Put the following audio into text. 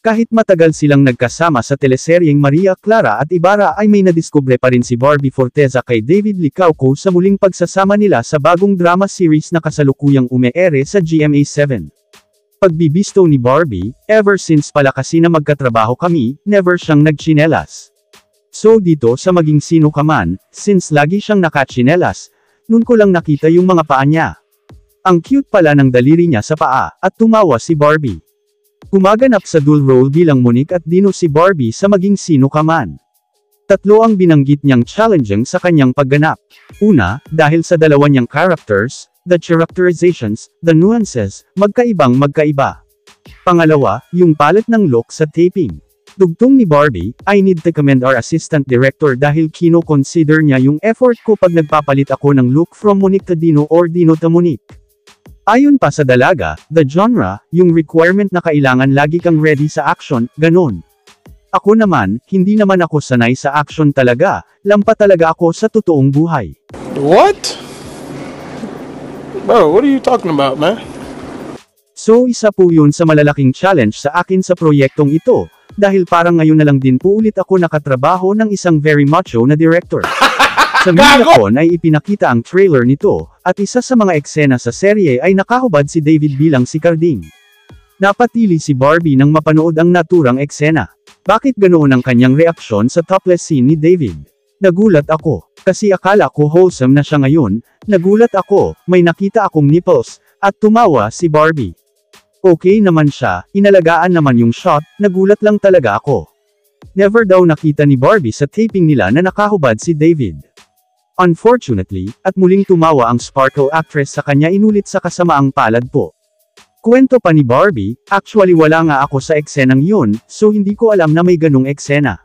Kahit matagal silang nagkasama sa teleseryeng Maria Clara at Ibarra ay may nadiskubre pa rin si Barbie Forteza kay David Licauco sa muling pagsasama nila sa bagong drama series na kasalukuyang umeere sa GMA7. Pagbibisto ni Barbie, ever since pala kasi na magkatrabaho kami, never siyang nagtsinelas. So dito sa maging sino ka man, since lagi siyang nakatsinelas, nun ko lang nakita yung mga paa niya. Ang cute pala ng daliri niya sa paa, at tumawa si Barbie. Gumaganap sa dual role bilang Monique at Dino si Barbie sa maging sino ka man. Tatlo ang binanggit niyang challenging sa kanyang pagganap. Una, dahil sa dalawa niyang characters, the characterizations, the nuances, magkaibang-magkaiba. Pangalawa, yung palette ng look sa taping. Dugtong ni Barbie, I need to commend our assistant director dahil kino-consider niya yung effort ko pag nagpapalit ako ng look from Monique to Dino or Dino to Monique. Ayon pa sa dalaga, the genre, yung requirement na kailangan lagi kang ready sa action, ganon. Ako naman, hindi naman ako sanay sa action talaga, lampa talaga ako sa totoong buhay. What? Bro, what are you talking about, man? So isa po yun sa malalaking challenge sa akin sa proyektong ito, dahil parang ngayon na lang din po ulit ako nakatrabaho ng isang very macho na director. Sa Mediacon ay ipinakita ang trailer nito, at isa sa mga eksena sa serye ay nakahubad si David bilang si Carding. Napatili si Barbie nang mapanood ang naturang eksena. Bakit ganoon ang kanyang reaksyon sa topless scene ni David? Nagulat ako, kasi akala ko wholesome na siya ngayon, nagulat ako, may nakita akong nipples, at tumawa si Barbie. Okay naman siya, inalagaan naman yung shot, nagulat lang talaga ako. Never daw nakita ni Barbie sa taping nila na nakahubad si David. Unfortunately, at muling tumawa ang Sparkle actress sa kanya inulit sa kasamaang palad po. Kwento pa ni Barbie, actually wala nga ako sa eksenang yun, so hindi ko alam na may ganung eksena.